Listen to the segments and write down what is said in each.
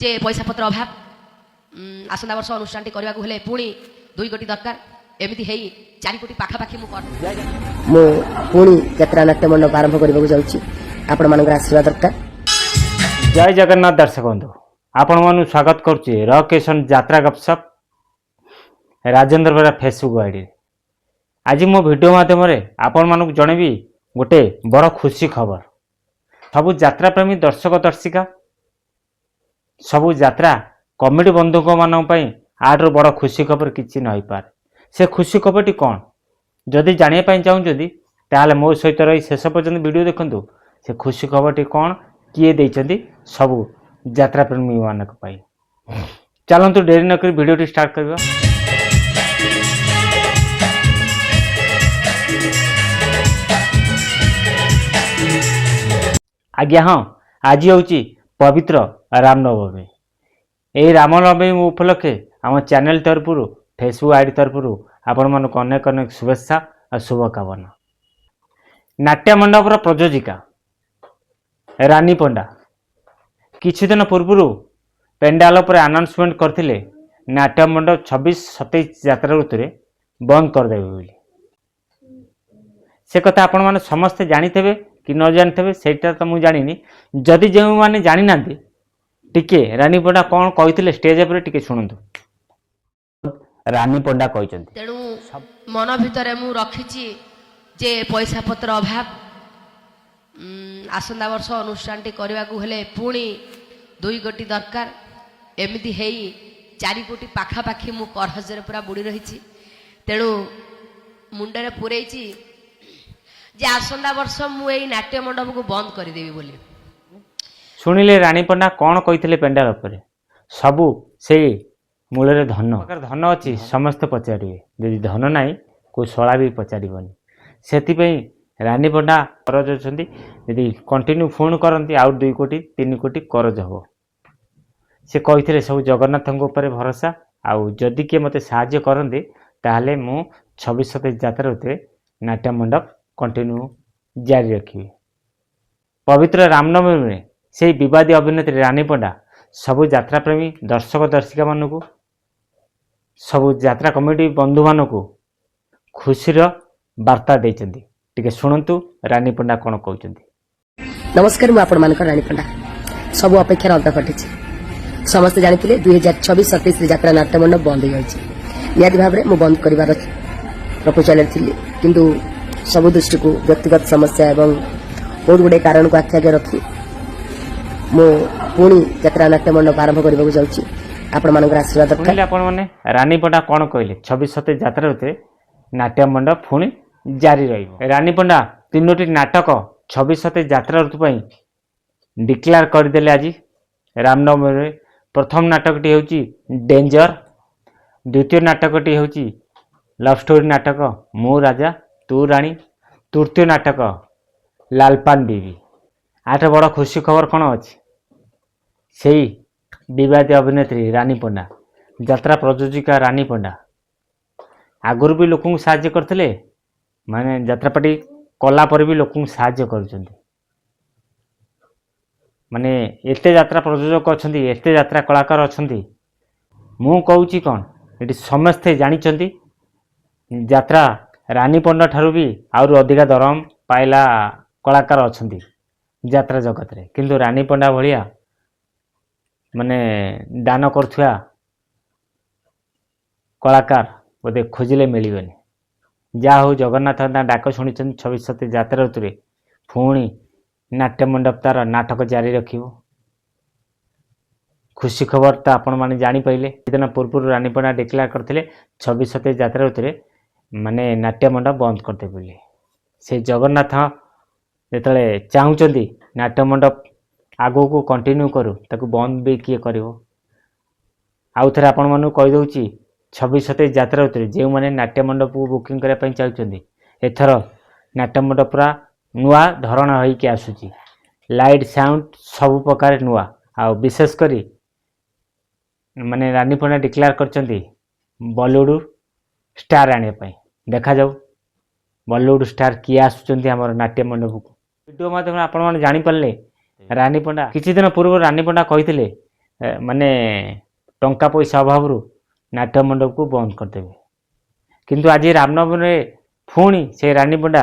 जे पैसा पत्र अभाव आसंता वर्ष अनुष्ठान करने को हेले पुणी 2 कोटी दरकार एमती है 4 कोटी पाखापाखि मु पुणी यात्रा नाट्य मंडप आरंभ करने जाऊँगी आपण मान आशीर्वाद दरकार। जय जगन्नाथ दर्शक बंधु आपण मानु स्वागत करुच्ची रकेशन यात्रा गपसप राजेंद्र बेरा फेसबुक आईडी। आज मो वीडियो माध्यम आपण मानक जनबी गोटे बड़ खुशी खबर। सबु यात्रा प्रेमी दर्शक दर्शिका सबु यात्रा कमिटी बंधुक मानक आठ बड़ खुशी खबर किसी न पारे। से खुशी खबरटी कौन जदि जानिया चाहूँगी ताल मो सहित रही शेष पर्यंत वीडियो देखु। से खुशी खबरटी कौन किए देइचंदी सबु यात्रा प्रेमी मानक पाई। चलतु डेरी नक वीडियो स्टार्ट करवा। आज्ञा हाँ आज हूँ पवित्र रामनवमी। यही रामनवमी उपलक्षे आम चैनल तरफ फेसबुक आईडी तरफ आपण मानक अनेक अनेक शुभेच्छा और शुभकामना। नाट्य मंडपर प्रयोजिका रानी पंडा किछि दिन पूर्व पेंडाल पर अनाउंसमेंट करथिले नाट्य मंडप 26-27 यात्रा ऋतु बंद करदेवे बोली। से कथा आपण माने समस्ते जानिथेबे कि न जानिथेबे सेटा तो मुझे जानी। जदि जो मैंने जानी ना टिके रानी पंडा कौन कहते स्टेज पर टिके शुणु। रानी पंडा कहते तेणु मन भितर मु रखी जे पैसा पत्र अभाव आसंता वर्ष अनुष्ठान करने को हेले पुणी 2 कोटी दरकार एमती है 4 कोटी पाखापाखि मु करहजरे पूरा बुड़ी रही। तेणु मुंडे पूरे जे आसंता वर्ष मु एई नाट्य मंडप को बंद करदेवी बोली। शुणिले रानी पंडा कौन कहते पेंडाल पर सबू से मूल धन धन अच्छी समस्ते पचारे यदि धन ना कोई शला भी पचारबनी। से रानी पंडा करज अच्छा यदि कंटिन्यू फोन करती आउ 2 कोटी 3 कोटी करज हम। से कहते सब जगन्नाथ भरोसा आउ जदि किए मत साहाय्य करते ताहले मु 26-27 यात्रा ऋतु नाट्य मंडप कंटिन्यू जारी रखी। पवित्र रामनवमी में से विवादी अभिनेत्री रानी पंडा सबु यात्रा प्रेमी दर्शक दर्शिका मानू सबु यात्रा कमिटी बंधु मानू खुशीर वार्ता देइचंदी। टिके शुणु रानी पंडा कौन कहते। नमस्कार मुझे आपण रानी पंडा सब अपेक्षार अंत घटी। समस्ते जानी 2026-27 यात्रा नाट्य मंडप बंद हो निहती भाव में बंद कर प्रपोजल थी किंतु सब दृष्टि को व्यक्तिगत समस्या एवं बहुत गुड़े कारण को आखि आगे रखी मु पुणी यात्रा नाट्य मंडप आरंभ करने जाऊँगी आपण मान आशीर्वाद दरकार। आपण मैंने रानी पंडा कौन कहले 26-27 यात्रा ऋतु नाट्य मंडप पुणी जारी रही। रानी पंडा 3टी नाटक 26-27 यात्रा ऋतु डिक्लेयर करदे। आज रामनवमी प्रथम नाटकटी हूँ डेंजर, द्वितीय नाटकटी हूँ लव स्टोरी नाटक मु राजा तू राणी, तृतीय नाटक लालपान बीबी। आठ बड़ खुशी खबर कौन अच्छी से विवादी अभिनेत्री रानी पंडा यात्रा प्रयोजिका रानी पंडा आगुरी भी लोक साहाय्य करते माने यात्रा पार्टी कला पर भी लोक साहाय्य कर माने एते यात्रा प्रयोजक अच्छा एते यात्रा कलाकार अच्छा मु कहूँ कौन ये समस्ते जानते यात्रा रानी पंडा ठारू भी आउर अधिका दरम पाइला कलाकार अच्छा यात्रा जगत रे किंतु रानी पंडा भलिया माने दान करथुआ कलाकार बोधे खोजिले मिलबनी। जहा हो जगन्नाथ डाक शुणी 26-27 यात्रा ऋतु पुणी नाट्य मंडप तार नाटक जारी रखिबो। खुशी खबर तो आपण माने जानी पाइले दिन पूर्व रानी पंडा डिक्लेयर करथिले 26-27 यात्रा ऋतु माने नाट्य मंडप बंद करते बोली। से जगन्नाथ जेतले चाहूचंदी नाट्य मंडप आगो को कंटिन्यू करू ताकू बंद भी किए करिवो। आउ थे आपण मानू कहि दउची 26-27 यात्रा ऋतु जो मैंने नाट्य मंडप को बुकिंग करने चाहते एथर नाट्य मंडप पूरा नुआ धरण होइके आसुची लाइट साउंड सब प्रकार नुआ आ विशेषकर माने रानी पंडा डिक्लेयर करचंदी बॉलीवुड स्टार आने देखा जाऊ बॉलीवुड स्टार किए आसुचंदी हमर नाट्य मंडप को। वीडियो माध्यम आपण माने जानि पारले रानी पंडा किछि दिन पूर्व रानी पंडा कहिथिले ମାନେ ଟଙ୍କା ପଇସା ଅଭାବରୁ ନାଟ୍ୟ ମଣ୍ଡପକୁ ବନ୍ଦ କରିଦେବେ। କିନ୍ତୁ ଆଜି ରାମନବମୀରେ ପୁଣି ସେ ରାଣୀ ପଣ୍ଡା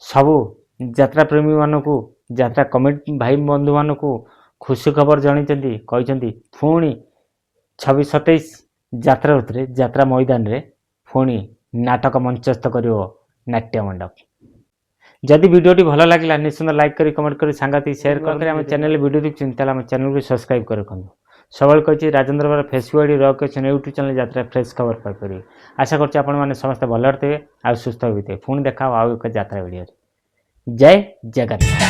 ସବୁ ଯାତ୍ରା ପ୍ରେମୀମାନଙ୍କୁ ଯାତ୍ରା କମିଟି ଭାଇ ବନ୍ଧୁମାନଙ୍କୁ ଖୁସି ଖବର ଜଣାଇଛନ୍ତି। କହିଛନ୍ତି ପୁଣି 26-27 ଯାତ୍ରା ଋତୁରେ ଯାତ୍ରା ମଇଦାନରେ ପୁଣି ନାଟକ ମଞ୍ଚସ୍ଥ କରିବ ନାଟ୍ୟ ମଣ୍ଡପ। ଯଦି ଭିଡ଼ିଓଟି ଭଲ ଲାଗିଲା ନିଶ୍ଚିତ ଲାଇକ୍ କରି କମେଣ୍ଟ କରି ସାଙ୍ଗସାଥୀ ସେୟାର କରି ଆମ ଚ୍ୟାନେଲ ଭିଡ଼ିଓ ଦେଖୁଛନ୍ତି ତାହେଲେ ଆମ ଚ୍ୟାନେଲକୁ ସବସ୍କ୍ରାଇବ୍ କରି ରଖନ୍ତୁ। ସବୁବେଳେ କହିଛି Rajendra Behera Facebook ID rock kitchen YouTube channel ଯାତ୍ରା ଫ୍ରେଶ୍ ଖବର ପାଇପାରିବେ। ଆଶା କରୁଛି ଆପଣମାନେ ସମସ୍ତେ ଭଲରେ ଥିବେ ଆଉ ସୁସ୍ଥ ହୋଇଥିବେ। ପୁଣି ଦେଖା ଆଉ ଏକ ଯାତ୍ରା ଭିଡ଼ିଓରେ। ଜୟ ଜଗନ୍ନାଥ।